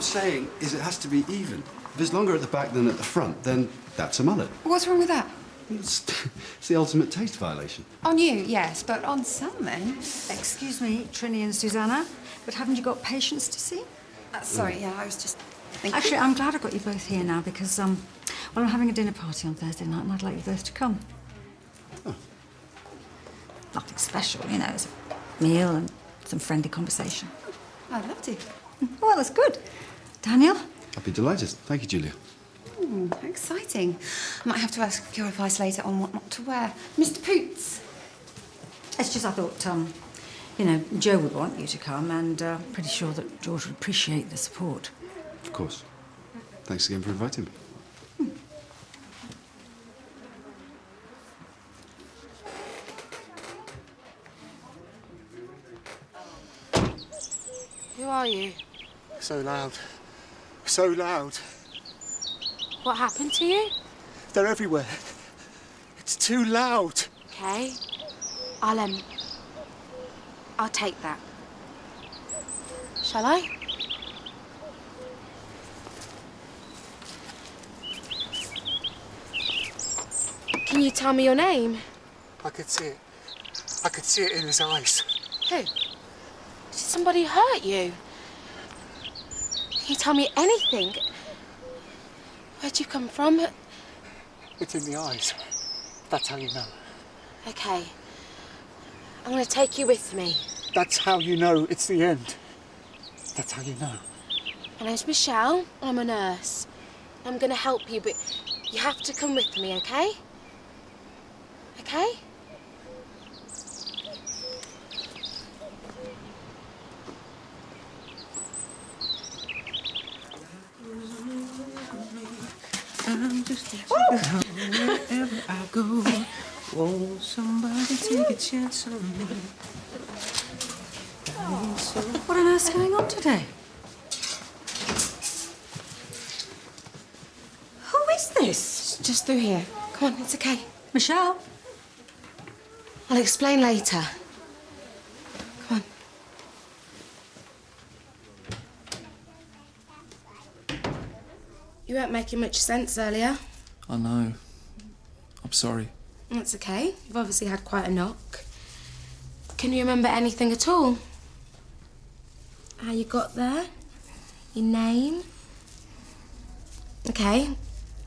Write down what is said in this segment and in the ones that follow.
saying is it has to be even. If it's longer at the back than at the front, then that's a mullet. What's wrong with that? It's the ultimate taste violation. On you, yes, but on some men... Excuse me, Trini and Susanna, but haven't you got patients to see? Sorry, yeah, I was just thinking... Actually, I'm glad I got you both here now because, well, I'm having a dinner party on Thursday night and I'd like you both to come. Oh. Nothing special, you know, it's a meal and some friendly conversation. I'd love to. Well, that's good. Daniel? I'd be delighted. Thank you, Julia. How exciting. I might have to ask your advice later on what not to wear. Mr. Poots. It's just I thought, you know, Joe would want you to come and pretty sure that George would appreciate the support. Of course. Thanks again for inviting me. Who are you? So loud. So loud. What happened to you? They're everywhere. It's too loud. Okay. I'll take that. Shall I? Can you tell me your name? I could see it. I could see it in his eyes. Who? Did somebody hurt you? Can you tell me anything? Where'd you come from? It's in the eyes. That's how you know. Okay. I'm going to take you with me. That's how you know it's the end. That's how you know. My name's Michelle. I'm a nurse. I'm going to help you, but you have to come with me, okay? Okay? I'm just a wherever I go. Won't somebody take a chance on me? What on earth's going on today? Who is this? Just through here. Come on, it's okay. Michelle? I'll explain later. Come on. You weren't making much sense earlier. I know. I'm sorry. That's okay. You've obviously had quite a knock. Can you remember anything at all? How you got there? Your name? Okay.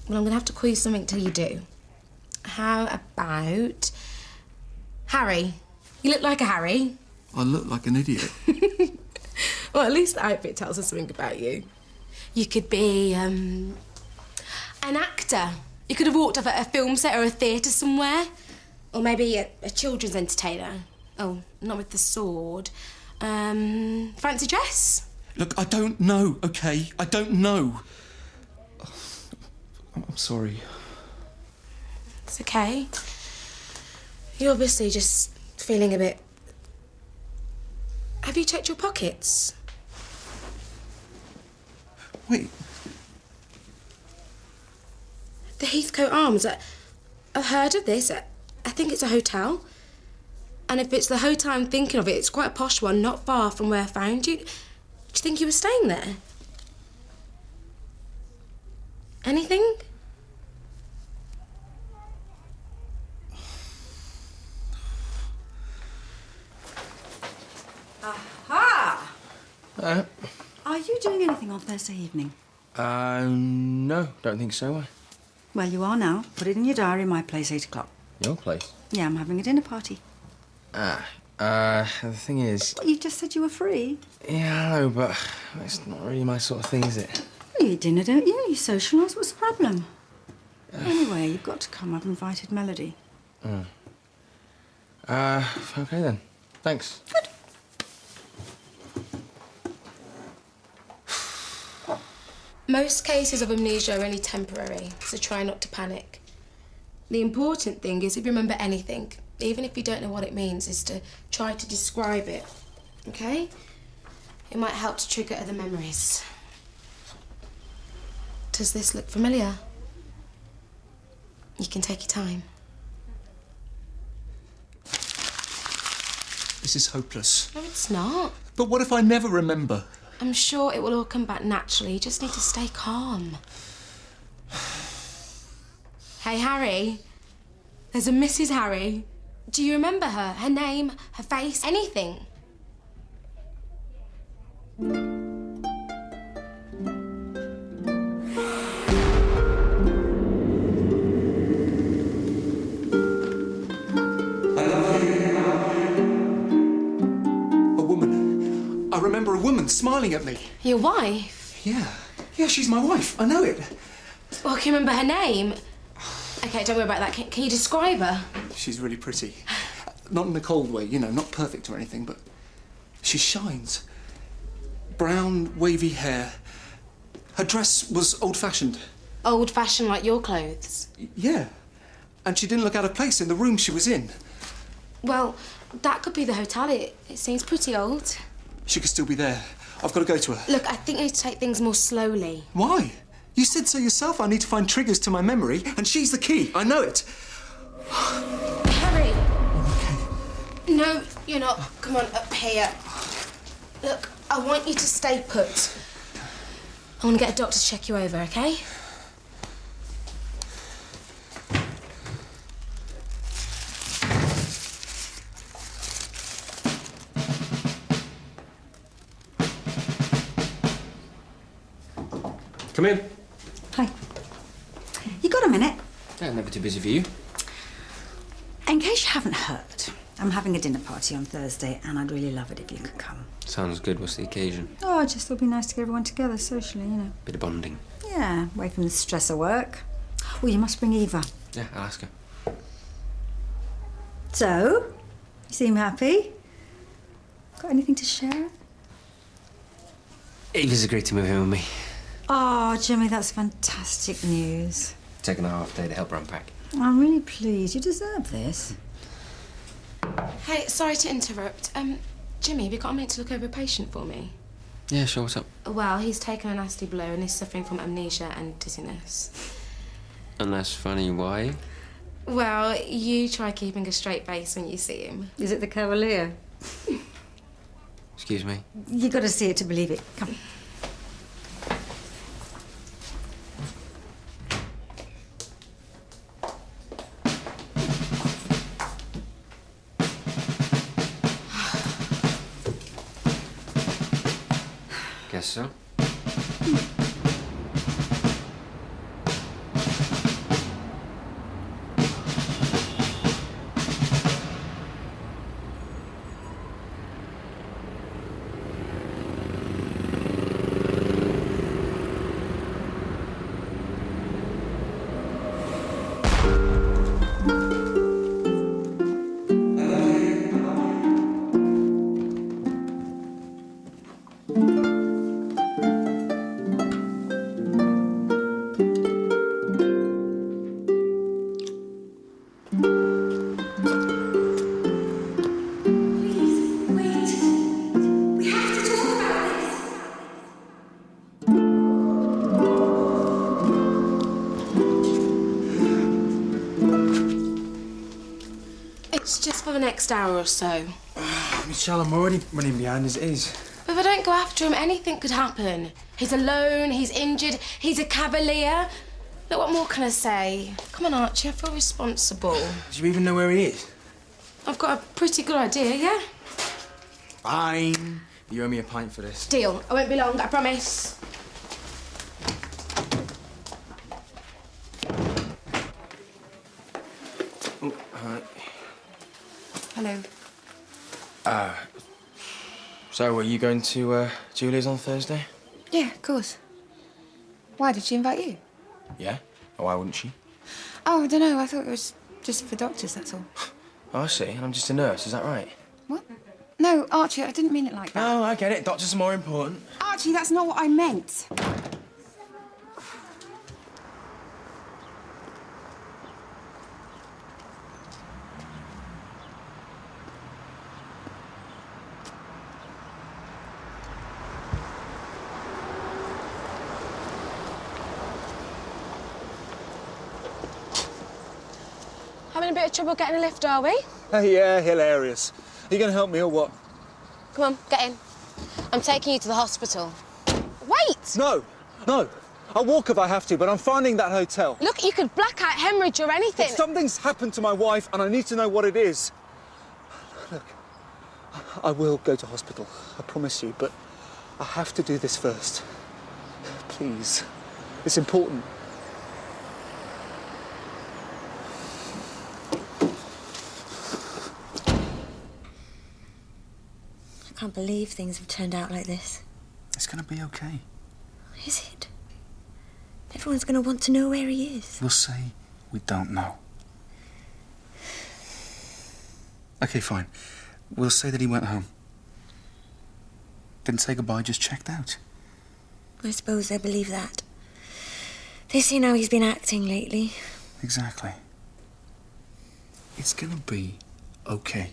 Well, I'm going to have to call you something till you do. How about... Harry? You look like a Harry. I look like an idiot. Well, at least the outfit tells us something about you. You could be, an actor. You could have walked off at a film set or a theatre somewhere. Or maybe a children's entertainer. Oh, not with the sword. Fancy dress? Look, I don't know, OK? I don't know. I'm sorry. It's okay. You're obviously just feeling a bit... Have you checked your pockets? Wait. The Heathcote Arms. I've heard of this. I think it's a hotel. And if it's the hotel I'm thinking of, it's quite a posh one, not far from where I found you. Do you think you were staying there? Anything? Aha! Are you doing anything on Thursday evening? No, don't think so. Well, you are now. Put it in your diary, my place, 8 o'clock. Your place? Yeah, I'm having a dinner party. The thing is... You just said you were free. Yeah, I know, but it's not really my sort of thing, is it? You eat dinner, don't you? You socialise. What's the problem? Anyway, you've got to come. I've invited Melody. Okay then. Thanks. Good. Most cases of amnesia are only temporary, so try not to panic. The important thing is, if you remember anything, even if you don't know what it means, is to try to describe it, okay? It might help to trigger other memories. Does this look familiar? You can take your time. This is hopeless. No, it's not. But what if I never remember? I'm sure it will all come back naturally. You just need to stay calm. Hey, Harry. There's a Mrs. Harry. Do you remember her? Her name, her face, anything? I remember a woman smiling at me. Your wife? Yeah. Yeah, she's my wife. I know it. Well, can you remember her name? OK, don't worry about that. Can you describe her? She's really pretty. Not in a cold way, you know, not perfect or anything, but she shines. Brown, wavy hair. Her dress was old-fashioned. Old-fashioned like your clothes? Yeah. And she didn't look out of place in the room she was in. Well, that could be the hotel. It seems pretty old. She could still be there. I've got to go to her. Look, I think you need to take things more slowly. Why? You said so yourself. I need to find triggers to my memory, and she's the key. I know it. Harry! No, you're not. Come on, up here. Look, I want you to stay put. I want to get a doctor to check you over, OK? Come in. Hi. You got a minute? Yeah, never too busy for you. In case you haven't heard, I'm having a dinner party on Thursday and I'd really love it if you could come. Sounds good. What's the occasion? Oh, I just thought it'd be nice to get everyone together socially, you know. Bit of bonding. Yeah, away from the stress of work. Oh, you must bring Eva. Yeah, I'll ask her. So, you seem happy? Got anything to share? Eva's agreed to move in with me. Oh, Jimmy, that's fantastic news. Taking a half day to help her unpack. I'm really pleased. You deserve this. Hey, sorry to interrupt. Jimmy, have you got a minute to look over a patient for me? Yeah, sure. What's up? Well, he's taken a nasty blow and is suffering from amnesia and dizziness. And that's funny. Why? Well, you try keeping a straight face when you see him. Is it the Cavalier? Excuse me. You got to see it to believe it. Come. Guess so. It's just for the next hour or so. Michelle, I'm already running behind as it is. But if I don't go after him, anything could happen. He's alone, he's injured, he's a Cavalier. Look, what more can I say? Come on, Archie, I feel responsible. Do you even know where he is? I've got a pretty good idea, yeah? Fine. You owe me a pint for this. Deal. I won't be long, I promise. Oh, hi. Hello. So, are you going to Julia's on Thursday? Yeah, of course. Why, did she invite you? Yeah. Oh, why wouldn't she? Oh, I don't know. I thought it was just for doctors, that's all. Oh, I see. And I'm just a nurse. Is that right? What? No, Archie, I didn't mean it like that. Oh, I get it. Doctors are more important. Archie, that's not what I meant. Having a bit of trouble getting a lift, are we? Yeah, hilarious. Are you going to help me or what? Come on, get in. I'm taking you to the hospital. Wait! No, no. I'll walk if I have to, but I'm finding that hotel. Look, you could black out, hemorrhage or anything. Something's happened to my wife, and I need to know what it is. Look, I will go to hospital, I promise you, but I have to do this first. Please. It's important. I can't believe things have turned out like this. It's gonna be okay. Is it? Everyone's gonna want to know where he is. We'll say we don't know. Okay, fine. We'll say that he went home. Didn't say goodbye, just checked out. I suppose they believe that. They've seen how he's been acting lately. Exactly. It's gonna be okay.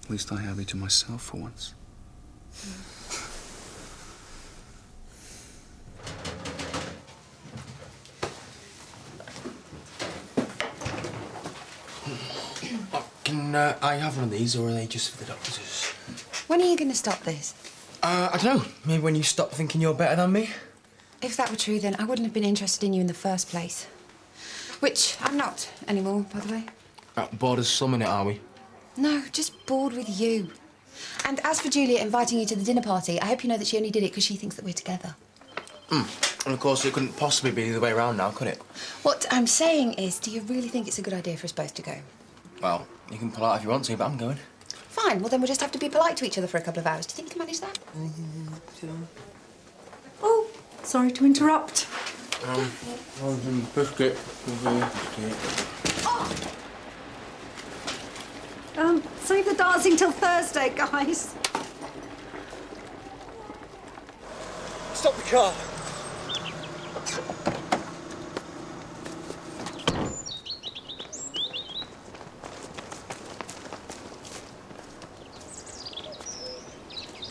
At least I have you to myself for once. Can I have one of these, or are they just for the doctors? When are you going to stop this? I don't know. Maybe when you stop thinking you're better than me? If that were true, then I wouldn't have been interested in you in the first place. Which I'm not anymore, by the way. Bored as some in it, are we? No, just bored with you. And as for Julia inviting you to the dinner party, I hope you know that she only did it because she thinks that we're together. And of course, it couldn't possibly be the other way around now, could it? What I'm saying is, do you really think it's a good idea for us both to go? Well, you can pull out if you want to, but I'm going. Fine, well then we'll just have to be polite to each other for a couple of hours. Do you think you can manage that? Oh, sorry to interrupt. Biscuit. Save the dancing till Thursday, guys. Stop the car.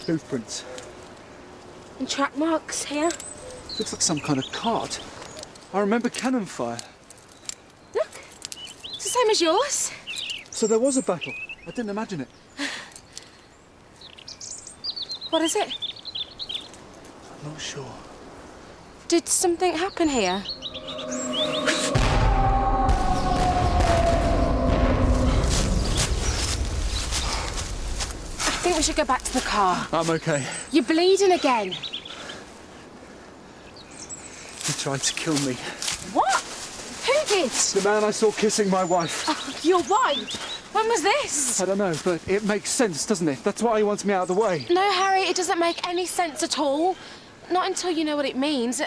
Footprints. And track marks here. Looks like some kind of cart. I remember cannon fire. Look, it's the same as yours. So there was a battle. I didn't imagine it. What is it? I'm not sure. Did something happen here? I think we should go back to the car. I'm okay. You're bleeding again. He tried to kill me. What? Who did? The man I saw kissing my wife. Oh, your wife? When was this? I don't know, but it makes sense, doesn't it? That's why he wants me out of the way. No, Harry, it doesn't make any sense at all. Not until you know what it means.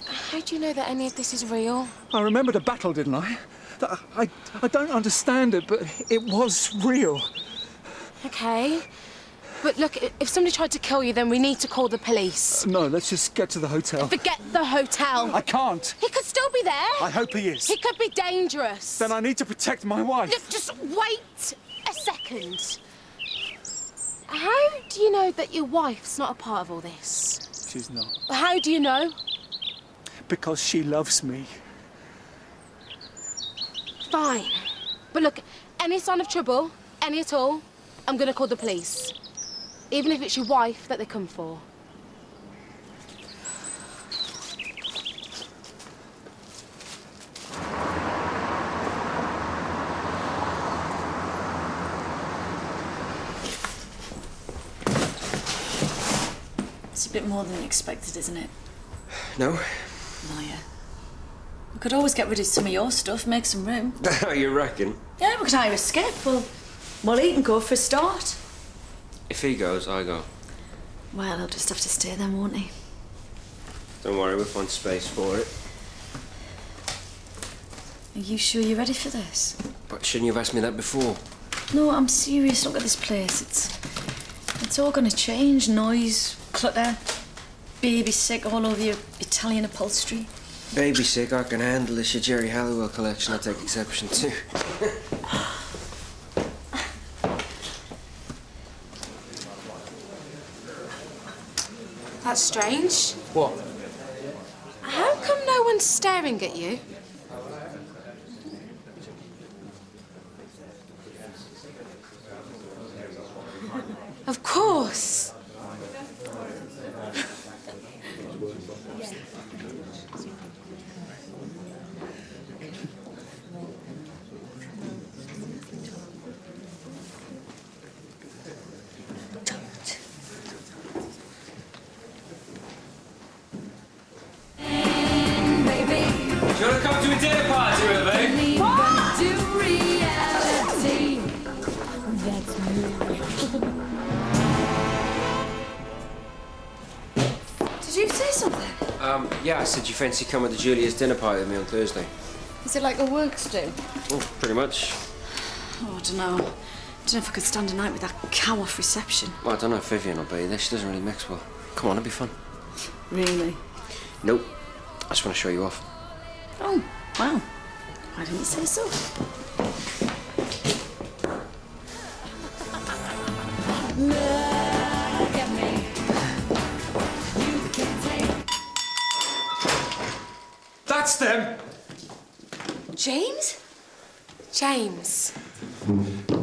How do you know that any of this is real? I remembered a battle, didn't I? I don't understand it, but it was real. Okay. But look, if somebody tried to kill you, then we need to call the police. No, let's just get to the hotel. Forget the hotel. I can't. He could still be there. I hope he is. He could be dangerous. Then I need to protect my wife. Look, just wait a second. How do you know that your wife's not a part of all this? She's not. How do you know? Because she loves me. Fine. But look, any sign of trouble, any at all, I'm going to call the police. Even if it's your wife that they come for. It's a bit more than expected, isn't it? No? Liar. We could always get rid of some of your stuff, make some room. You reckon? Yeah, we could hire a skip. Well, he can go for a start. If he goes, I go. Well, he'll just have to stay then, won't he? Don't worry, we'll find space for it. Are you sure you're ready for this? But shouldn't you have asked me that before? No, I'm serious. Look at this place. It's all gonna change. Noise, clutter, baby sick all over your Italian upholstery. Baby sick, I can handle this. Your Jerry Halliwell collection, I take exception to. That's strange. What? How come no one's staring at you? course. Do you want to come to a dinner party with me? Did you say something? Yeah, I said you fancy coming to Julia's dinner party with me on Thursday. Is it like a work do? Oh, pretty much. Oh, I don't know. I don't know if I could stand a night with that cow off reception. Well, I don't know if Vivian will be there. She doesn't really mix well. Come on, it'll be fun. Really? Nope. I just want to show you off. Oh, wow. Why didn't you say so? That's them! James? James.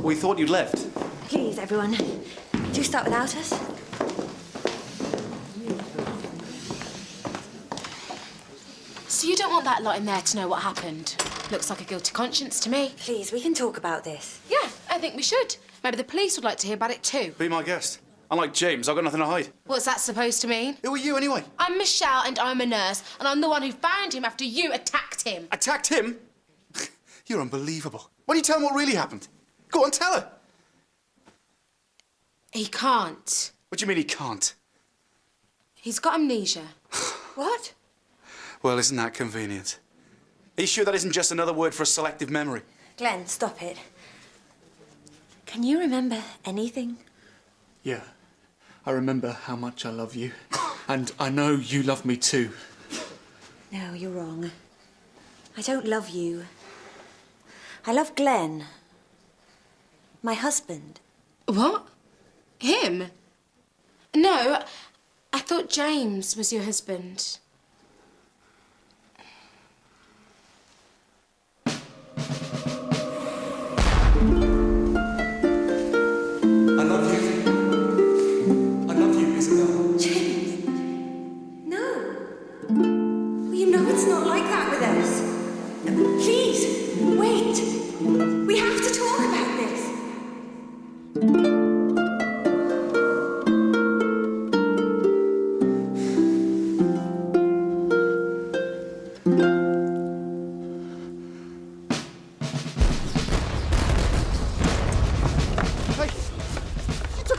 We thought you'd left. Please, everyone, do start without us. So you don't want that lot in there to know what happened? Looks like a guilty conscience to me. Please, we can talk about this. Yeah, I think we should. Maybe the police would like to hear about it too. Be my guest. Unlike James, I've got nothing to hide. What's that supposed to mean? Who are you, anyway? I'm Michelle and I'm a nurse, and I'm the one who found him after you attacked him. Attacked him? You're unbelievable. Why don't you tell him what really happened? Go on, tell her. He can't. What do you mean he can't? He's got amnesia. What? Well, isn't that convenient? Are you sure that isn't just another word for a selective memory? Glenn, stop it. Can you remember anything? Yeah. I remember how much I love you. And I know you love me too. No, you're wrong. I don't love you. I love Glenn. My husband. What? Him? No, I thought James was your husband. I love you. I love you, Isabel. James! No! Well, you know it's not like that with us. Please, wait. We have to talk about this.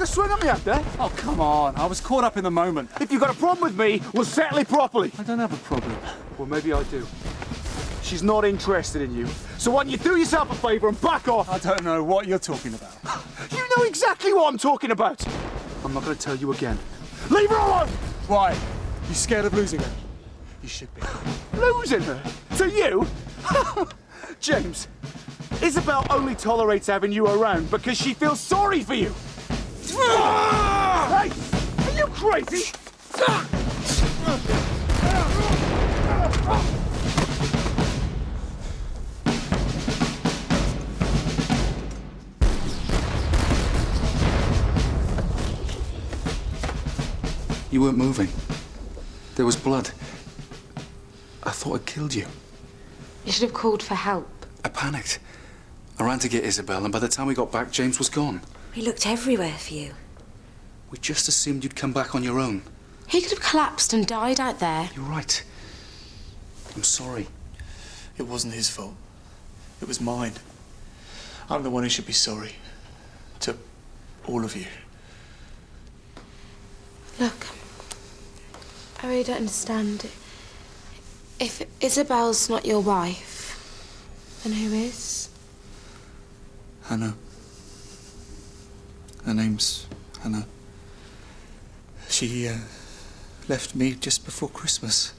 Swing at me out there? Oh, come on. I was caught up in the moment. If you've got a problem with me, we'll settle it properly. I don't have a problem. Well, maybe I do. She's not interested in you. So why don't you do yourself a favour and back off? I don't know what you're talking about. You know exactly what I'm talking about. I'm not going to tell you again. Leave her alone! Why? You scared of losing her? You should be. Losing her? To you? James, Isabel only tolerates having you around because she feels sorry for you. Hey! Are you crazy? You weren't moving. There was blood. I thought I'd killed you. You should have called for help. I panicked. I ran to get Isabel, and by the time we got back, James was gone. We looked everywhere for you. We just assumed you'd come back on your own. He could have collapsed and died out there. You're right. I'm sorry. It wasn't his fault. It was mine. I'm the one who should be sorry. To all of you. Look, I really don't understand. If Isabel's not your wife, then who is? Hannah. Her name's Hannah. She left me just before Christmas.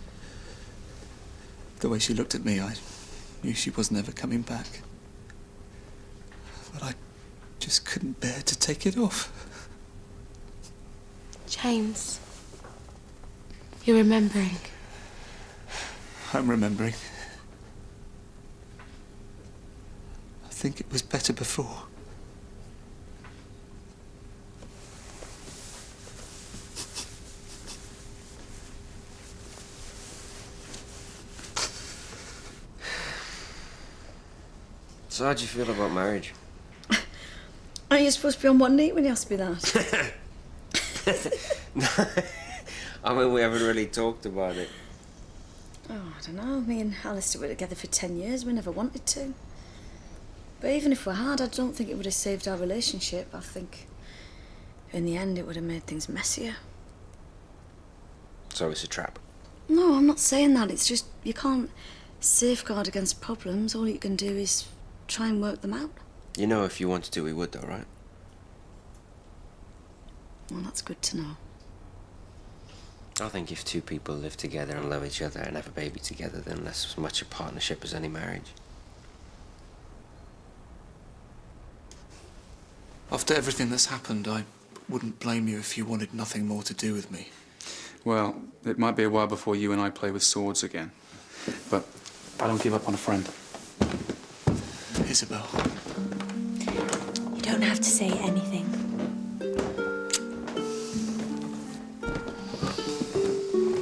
The way she looked at me, I knew she wasn't ever coming back. But I just couldn't bear to take it off. James, you're remembering. I'm remembering. I think it was better before. So how do you feel about marriage? Aren't you supposed to be on one knee when you ask me that? I mean, we haven't really talked about it. Oh, I don't know. Me and Alistair were together for 10 years. We never wanted to. But even if we had, I don't think it would have saved our relationship. I think in the end it would have made things messier. So it's a trap. No, I'm not saying that. It's just you can't safeguard against problems. All you can do is try and work them out. You know, if you wanted to, we would, though, right? Well, that's good to know. I think if two people live together and love each other and have a baby together, then that's as much a partnership as any marriage. After everything that's happened, I wouldn't blame you if you wanted nothing more to do with me. Well, it might be a while before you and I play with swords again. But I don't give up on a friend. Isabel. You don't have to say anything.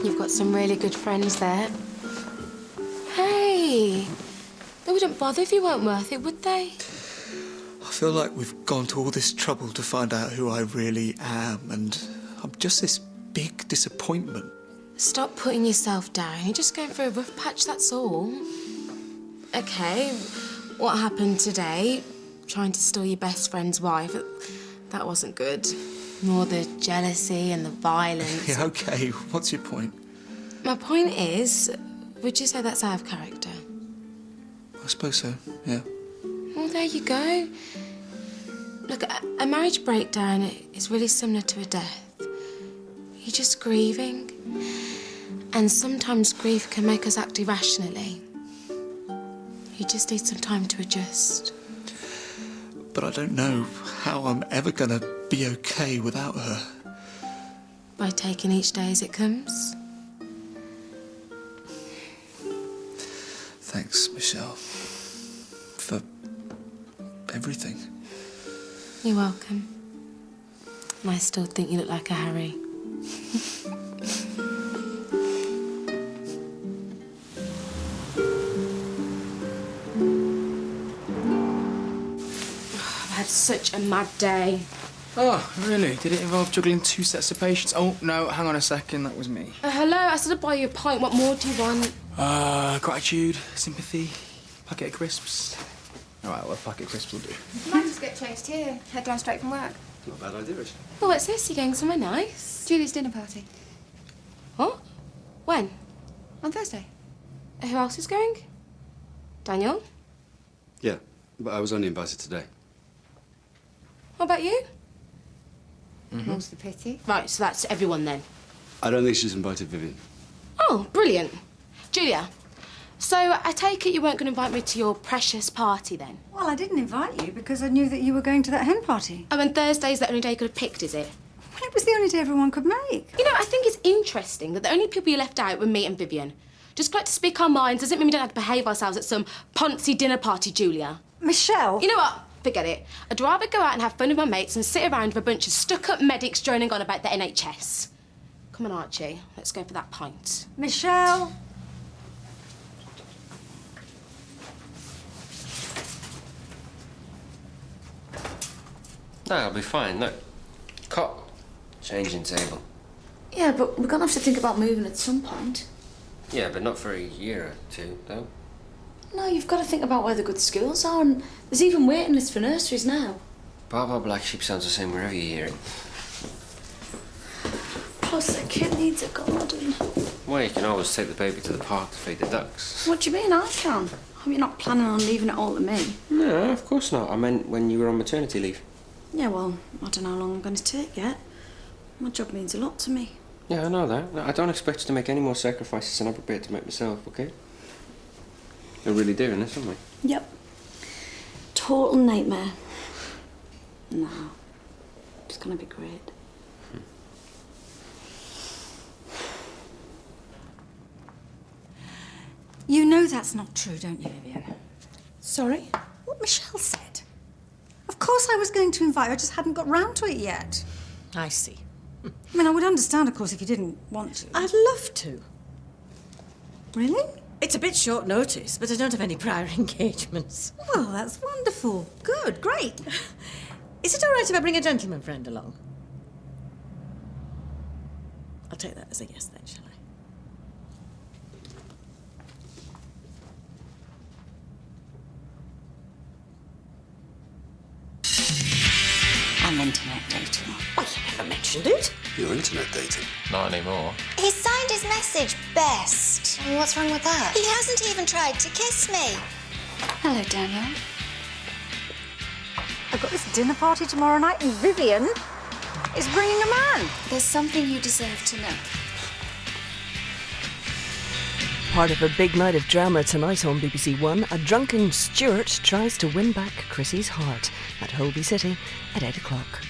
You've got some really good friends there. Hey, they wouldn't bother if you weren't worth it, would they? I feel like we've gone to all this trouble to find out who I really am, and I'm just this big disappointment. Stop putting yourself down. You're just going through a rough patch, that's all. Okay, what happened today? Trying to steal your best friend's wife. That wasn't good. More the jealousy and the violence. Yeah, OK. What's your point? My point is, would you say that's out of character? I suppose so, yeah. Well, there you go. Look, a marriage breakdown is really similar to a death. You're just grieving. And sometimes grief can make us act irrationally. You just need some time to adjust. But I don't know how I'm ever gonna be OK without her. By taking each day as it comes. Thanks, Michelle, for everything. You're welcome. And I still think you look like a Harry. I've had such a mad day. Oh, really? Did it involve juggling 2 sets of patients? Oh, no, hang on a second, that was me. Hello, I said I'd buy you a pint. What more do you want? Gratitude, sympathy, packet of crisps. All right, well, a packet of crisps will do. You might just get changed here. Head down straight from work. Not a bad idea, actually. Oh, what's this? You're going somewhere nice? Julie's dinner party. What? When? On Thursday. Who else is going? Daniel? Yeah, but I was only invited today. What about you? More's the pity. Right, so that's everyone then. I don't think she's invited Vivian. Oh, brilliant. Julia, so I take it you weren't going to invite me to your precious party then? Well, I didn't invite you because I knew that you were going to that hen party. Oh, and Thursday's the only day you could have picked, is it? Well, it was the only day everyone could make. You know, I think it's interesting that the only people you left out were me and Vivian. Just like to speak our minds doesn't mean we don't have to behave ourselves at some poncy dinner party, Julia. Michelle! You know what? Forget it. I'd rather go out and have fun with my mates and sit around with a bunch of stuck-up medics droning on about the NHS. Come on, Archie. Let's go for that pint. Michelle! No, I'll be fine. Look. Cot. Changing table. Yeah, but we're gonna have to think about moving at some point. Yeah, but not for a year or two, though. No, you've got to think about where the good schools are, and there's even waiting lists for nurseries now. Baba Black Sheep sounds the same wherever you hear it. Plus, the kid needs a garden. Well, you can always take the baby to the park to feed the ducks. What do you mean I can? I hope you're not planning on leaving it all to me. No, of course not. I meant when you were on maternity leave. Yeah, well, I don't know how long I'm going to take yet. My job means a lot to me. Yeah, I know that. No, I don't expect you to make any more sacrifices than I'm prepared to make myself, OK? We're really doing this, aren't we? Yep. Total nightmare. No. It's going to be great. You know that's not true, don't you, Vivian? Sorry? What Michelle said. Of course I was going to invite her, I just hadn't got round to it yet. I see. I mean, I would understand, of course, if you didn't want to. I'd love to. Really? It's a bit short notice, but I don't have any prior engagements. Well, that's wonderful. Good, great. Is it all right if I bring a gentleman friend along? I'll take that as a yes then, shall I? I'm internet dating. Well, you never mentioned it. You're internet dating? Not anymore. He signed his message best. And what's wrong with that? He hasn't even tried to kiss me. Hello, Daniel. I've got this dinner party tomorrow night and Vivian is bringing a man. There's something you deserve to know. Part of a big night of drama tonight on BBC One, a drunken Stuart tries to win back Chrissy's heart at Holby City at 8 o'clock.